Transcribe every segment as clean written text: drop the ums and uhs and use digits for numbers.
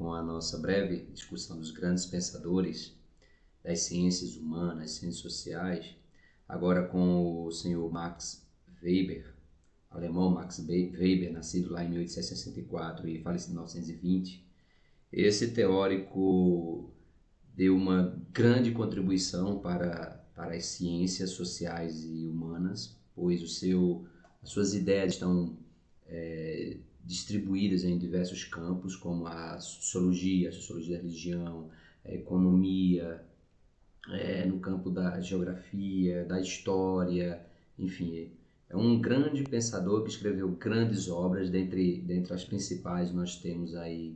com a nossa breve discussão dos grandes pensadores das ciências humanas, ciências sociais, agora com o senhor Max Weber, alemão Max Weber, nascido lá em 1864 e falecido em 1920. Esse teórico deu uma grande contribuição para as ciências sociais e humanas, pois as suas ideias estão distribuídas em diversos campos, como a sociologia da religião, a economia, no campo da geografia, da história, enfim. É um grande pensador que escreveu grandes obras, dentre as principais nós temos aí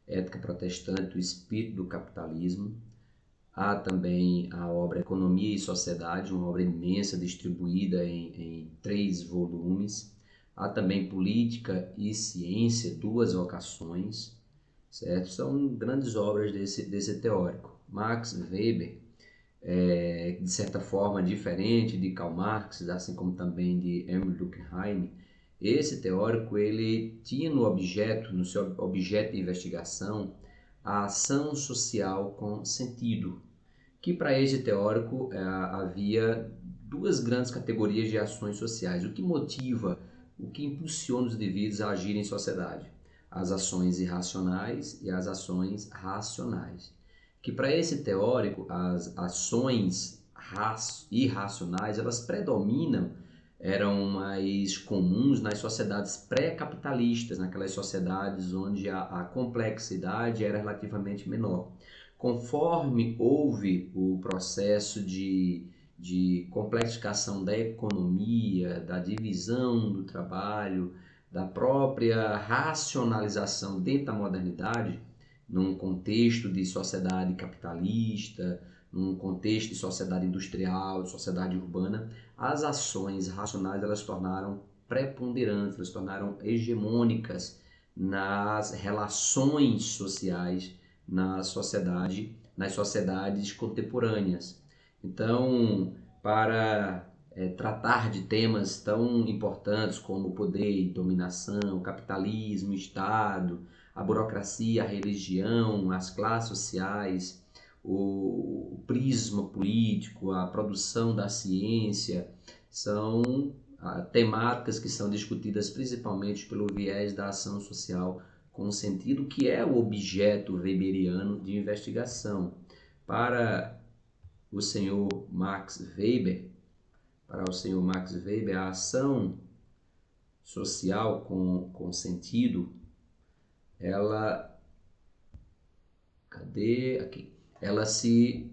Ética Protestante, o Espírito do Capitalismo. Há também a obra Economia e Sociedade, uma obra imensa, distribuída em 3 volumes. Há também Política e Ciência, 2 vocações, certo? São grandes obras desse teórico. Max Weber, de certa forma diferente de Karl Marx, assim como também de Emil Durkheim, esse teórico ele tinha no seu objeto de investigação a ação social com sentido, que para esse teórico havia 2 grandes categorias de ações sociais. O que motiva, o que impulsiona os indivíduos a agirem em sociedade? As ações irracionais e as ações racionais. Que para esse teórico, as ações irracionais, elas predominam, eram mais comuns nas sociedades pré-capitalistas, naquelas sociedades onde a complexidade era relativamente menor. Conforme houve o processo de complexificação da economia, da divisão do trabalho, da própria racionalização dentro da modernidade, num contexto de sociedade capitalista, num contexto de sociedade industrial, de sociedade urbana, as ações racionais elas se tornaram preponderantes, elas se tornaram hegemônicas nas relações sociais nas sociedades contemporâneas. Então, para tratar de temas tão importantes como poder e dominação, capitalismo, Estado, a burocracia, a religião, as classes sociais, o prisma político, a produção da ciência, são temáticas que são discutidas principalmente pelo viés da ação social com sentido, que é o objeto weberiano de investigação. Para o senhor Max Weber, a ação social com sentido, ela se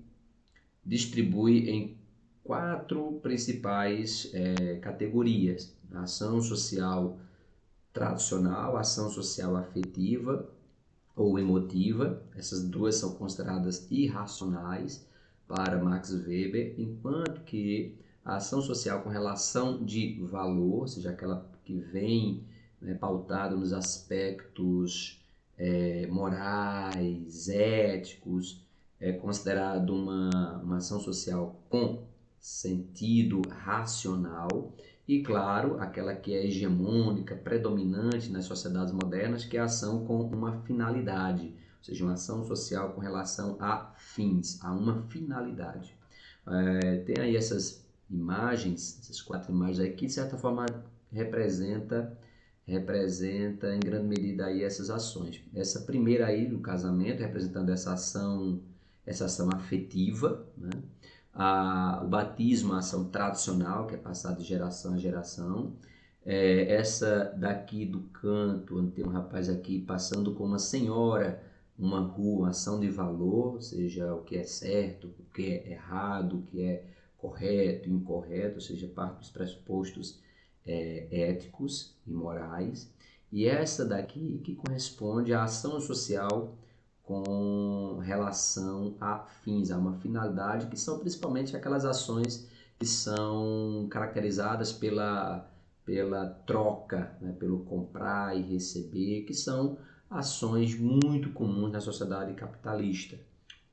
distribui em 4 principais categorias: a ação social tradicional, a ação social afetiva ou emotiva. Essas 2 são consideradas irracionais para Max Weber, enquanto que a ação social com relação de valor, ou seja, aquela que vem pautada nos aspectos morais, éticos, é considerado uma ação social com sentido racional. E, claro, aquela que é hegemônica, predominante nas sociedades modernas, que é a ação com uma finalidade, ou seja, uma ação social com relação a fins, a uma finalidade. Tem aí essas imagens, essas 4 imagens aí, que de certa forma representa em grande medida aí essas ações. Essa primeira aí, no casamento, representando essa ação afetiva, né? O batismo, a ação tradicional, que é passada de geração em geração. Essa daqui do canto, onde tem um rapaz aqui passando com uma senhora, uma rua, uma ação de valor, ou seja, o que é certo, o que é errado, o que é correto, incorreto, ou seja, parte dos pressupostos éticos e morais. E essa daqui que corresponde à ação social com relação a fins, a uma finalidade, que são principalmente aquelas ações que são caracterizadas pela troca, né, pelo comprar e receber, que são ações muito comuns na sociedade capitalista.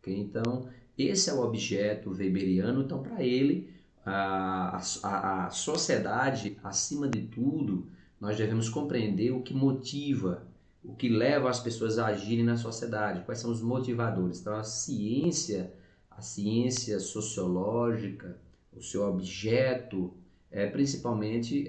Okay? Então, esse é o objeto weberiano. Então, para ele, a sociedade, acima de tudo, nós devemos compreender o que motiva o que leva as pessoas a agirem na sociedade, quais são os motivadores. Então a ciência sociológica, o seu objeto principalmente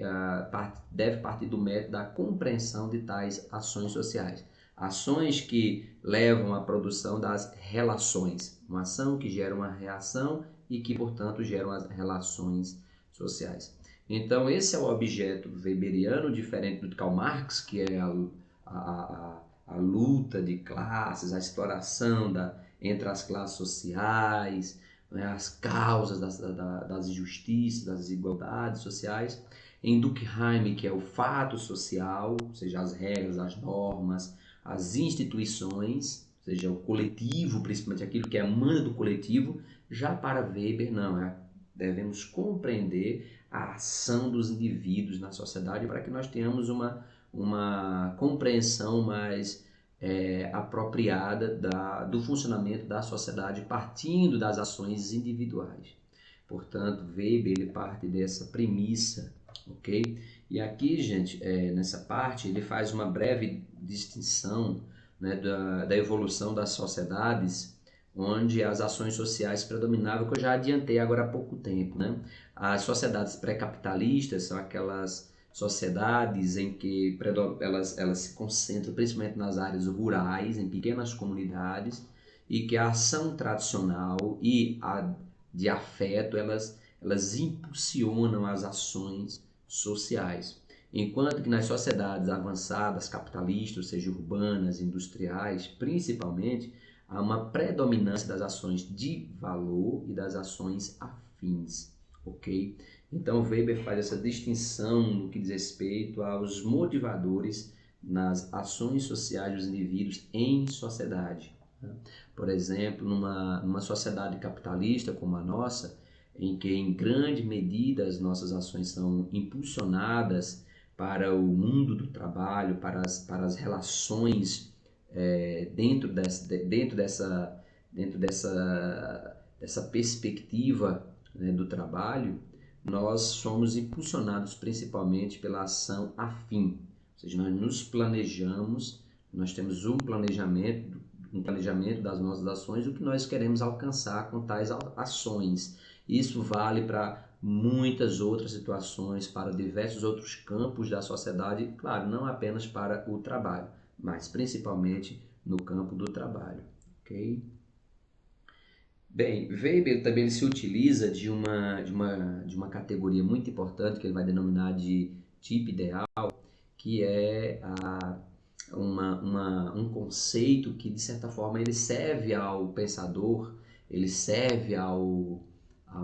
deve partir do método da compreensão de tais ações sociais. Ações que levam à produção das relações, uma ação que gera uma reação e que, portanto, geram as relações sociais. Então, esse é o objeto weberiano, diferente do de Karl Marx, que é a luta de classes, a exploração entre as classes sociais, né, as causas das injustiças, das desigualdades sociais. Em Durkheim, que é o fato social, ou seja, as regras, as normas, as instituições, ou seja, o coletivo, principalmente aquilo que emana do coletivo. Já para Weber, não, devemos compreender a ação dos indivíduos na sociedade para que nós tenhamos uma compreensão mais apropriada do funcionamento da sociedade partindo das ações individuais. Portanto, Weber ele parte dessa premissa, ok? E aqui, gente, nessa parte, ele faz uma breve distinção, né, da evolução das sociedades, onde as ações sociais predominavam, que eu já adiantei agora há pouco tempo, né? As sociedades pré-capitalistas são aquelas sociedades em que elas se concentram principalmente nas áreas rurais, em pequenas comunidades, e que a ação tradicional e a de afeto, elas impulsionam as ações sociais. Enquanto que nas sociedades avançadas, capitalistas, ou seja, urbanas, industriais, principalmente, há uma predominância das ações de valor e das ações afins, ok? Então, Weber faz essa distinção no que diz respeito aos motivadores nas ações sociais dos indivíduos em sociedade. Por exemplo, numa sociedade capitalista como a nossa, em que em grande medida as nossas ações são impulsionadas para o mundo do trabalho, para as relações dentro dessa perspectiva, né, do trabalho, nós somos impulsionados principalmente pela ação afim, ou seja, nós nos planejamos, nós temos um planejamento das nossas ações, o que nós queremos alcançar com tais ações. Isso vale para muitas outras situações, para diversos outros campos da sociedade, claro, não apenas para o trabalho, mas principalmente no campo do trabalho, ok? Bem, Weber também ele se utiliza de uma categoria muito importante que ele vai denominar de tipo ideal, que é um conceito que, de certa forma, ele serve ao pensador, ele serve ao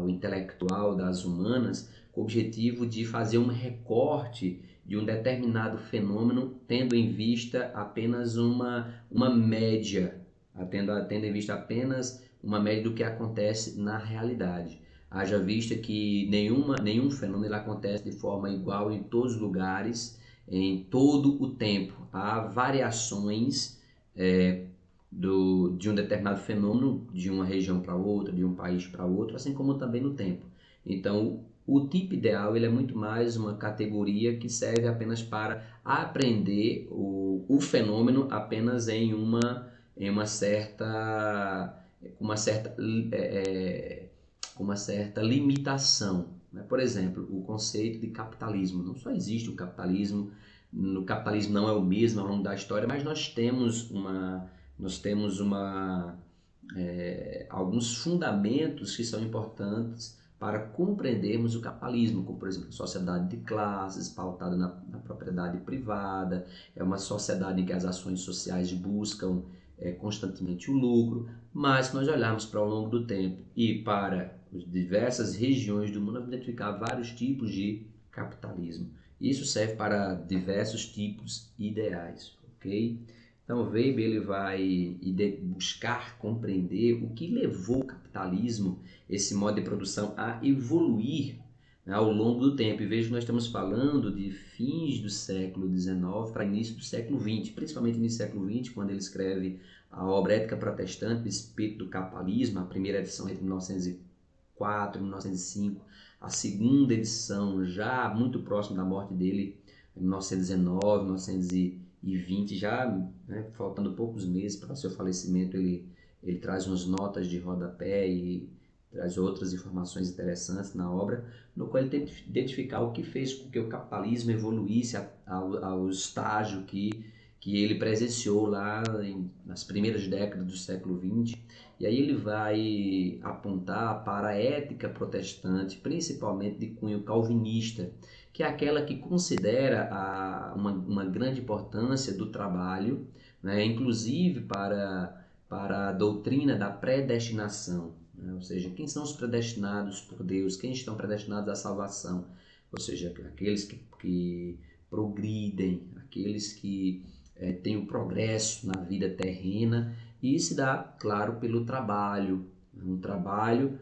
intelectual das humanas, com o objetivo de fazer um recorte de um determinado fenômeno, tendo em vista apenas uma média, tendo em vista apenas uma média do que acontece na realidade. Haja vista que nenhum fenômeno acontece de forma igual em todos os lugares, em todo o tempo. Há variações de um determinado fenômeno de uma região para outra, de um país para outro, assim como também no tempo. Então, o tipo ideal ele é muito mais uma categoria que serve apenas para aprender o fenômeno apenas em uma certa limitação. Por exemplo, o conceito de capitalismo. Não só existe o capitalismo, o capitalismo não é o mesmo ao longo da história, mas nós temos alguns fundamentos que são importantes para compreendermos o capitalismo, como por exemplo a sociedade de classes pautada na propriedade privada, é uma sociedade em que as ações sociais buscam constantemente o lucro, mas se nós olharmos para o longo do tempo e para as diversas regiões do mundo, vamos identificar vários tipos de capitalismo. Isso serve para diversos tipos ideais, ok? Então Weber ele vai buscar compreender o que levou o capitalismo, esse modo de produção, a evoluir, né, ao longo do tempo. E veja que nós estamos falando de fins do século XIX para início do século XX, principalmente no século XX, quando ele escreve a obra Ética Protestante, o Espírito do Capitalismo, a primeira edição entre 1904 e 1905, a segunda edição já muito próximo da morte dele, em 1919, 2020, já, né, faltando poucos meses para o seu falecimento, ele traz umas notas de rodapé e traz outras informações interessantes na obra, no qual ele tenta identificar o que fez com que o capitalismo evoluísse ao estágio que ele presenciou lá nas primeiras décadas do século XX. E aí ele vai apontar para a ética protestante, principalmente de cunho calvinista, que é aquela que considera uma grande importância do trabalho, né, inclusive para a doutrina da predestinação, né, ou seja, quem são os predestinados por Deus, quem estão predestinados à salvação, ou seja, aqueles que progridem, aqueles que têm o progresso na vida terrena, e se dá, claro, pelo trabalho, um trabalho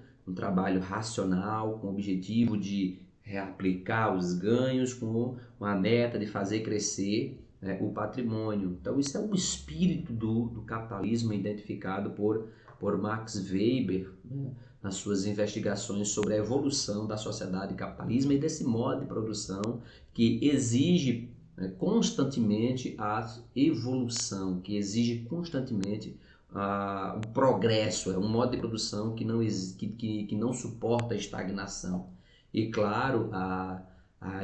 racional, com o objetivo de reaplicar os ganhos, com a meta de fazer crescer o patrimônio. Então isso é o espírito do capitalismo identificado por Max Weber, né, nas suas investigações sobre a evolução da sociedade capitalista e desse modo de produção que exige constantemente a evolução, que exige constantemente o progresso. É um modo de produção que não suporta a estagnação. E claro, a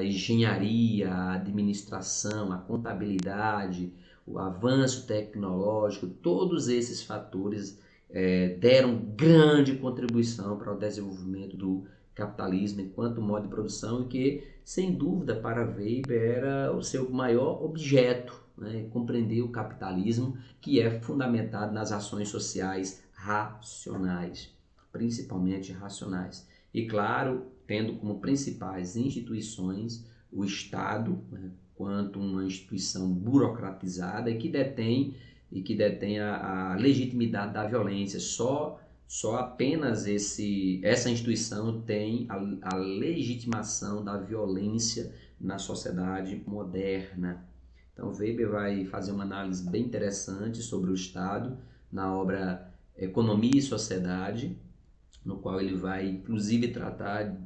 engenharia, a administração, a contabilidade, o avanço tecnológico, todos esses fatores deram grande contribuição para o desenvolvimento do capitalismo enquanto modo de produção e que, sem dúvida, para Weber era o seu maior objeto, né? Compreender o capitalismo, que é fundamentado nas ações sociais racionais, principalmente racionais. E claro, tendo como principais instituições o Estado, né, quanto uma instituição burocratizada e que detém a legitimidade da violência. Só apenas essa instituição tem a legitimação da violência na sociedade moderna. Então Weber vai fazer uma análise bem interessante sobre o Estado na obra Economia e Sociedade, no qual ele vai inclusive tratar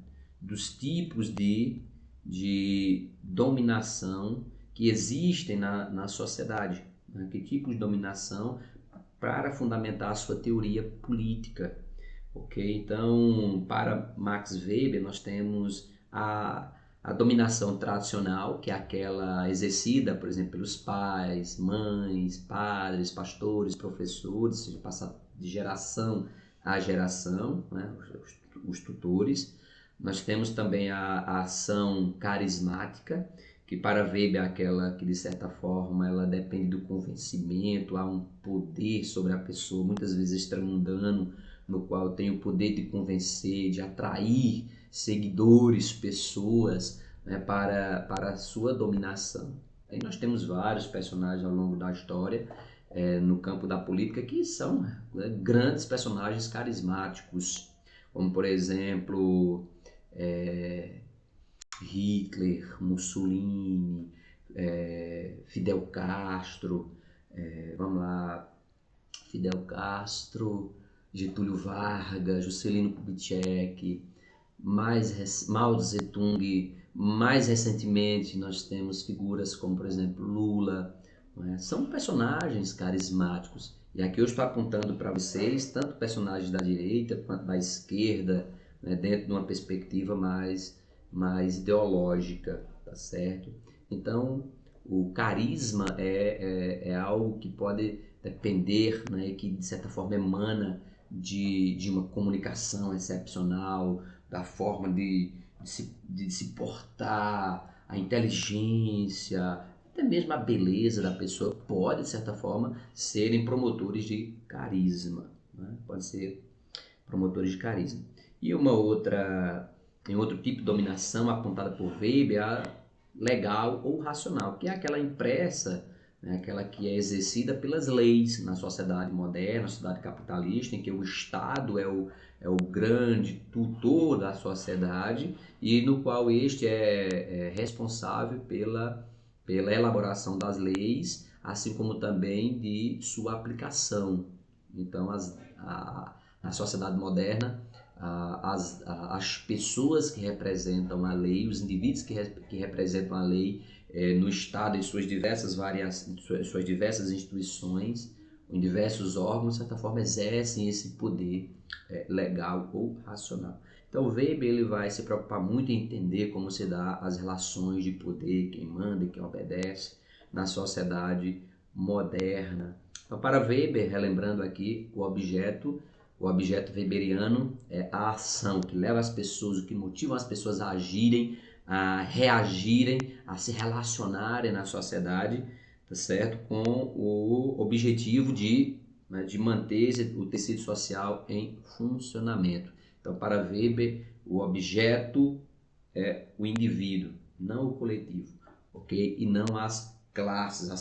dos tipos de dominação que existem na sociedade, né? Que tipos de dominação para fundamentar a sua teoria política. Ok? Então, para Max Weber, nós temos a dominação tradicional, que é aquela exercida, por exemplo, pelos pais, mães, padres, pastores, professores, ou seja, passa de geração a geração, né? Os tutores. Nós temos também a ação carismática, que para Weber é aquela que, de certa forma, ela depende do convencimento, há um poder sobre a pessoa, muitas vezes extramundano, no qual tem o poder de convencer, de atrair seguidores, pessoas, né, para a sua dominação. Aí nós temos vários personagens ao longo da história, no campo da política, que são grandes personagens carismáticos, como por exemplo Hitler, Mussolini, Fidel Castro, vamos lá, Fidel Castro, Getúlio Vargas, Juscelino Kubitschek, Mao Tse-tung. Mais recentemente nós temos figuras como, por exemplo, Lula, né? São personagens carismáticos. E aqui eu estou apontando para vocês tanto personagens da direita quanto da esquerda, né? Dentro de uma perspectiva mais ideológica, tá certo? Então, o carisma é algo que pode depender, né, que de certa forma emana de uma comunicação excepcional, da forma de se portar, a inteligência, até mesmo a beleza da pessoa pode, de certa forma, serem promotores de carisma, né? Pode ser promotores de carisma. E tem outro tipo de dominação apontada por Weber, a legal ou racional, que é aquela impressa, né, aquela que é exercida pelas leis na sociedade moderna, na sociedade capitalista, em que o Estado é o grande tutor da sociedade e no qual este é responsável pela elaboração das leis, assim como também de sua aplicação. Então, na sociedade moderna, as pessoas que representam a lei, os indivíduos que representam a lei, no Estado em suas diversas suas diversas instituições, em diversos órgãos, de certa forma, exercem esse poder legal ou racional. Então, o Weber ele vai se preocupar muito em entender como se dá as relações de poder, quem manda e quem obedece na sociedade moderna. Então, para Weber, relembrando aqui, o objeto weberiano é a ação que leva as pessoas, o que motiva as pessoas a agirem, a reagirem, a se relacionarem na sociedade, tá certo? Com o objetivo de manter o tecido social em funcionamento. Então, para Weber, o objeto é o indivíduo, não o coletivo, ok? E não as classes, as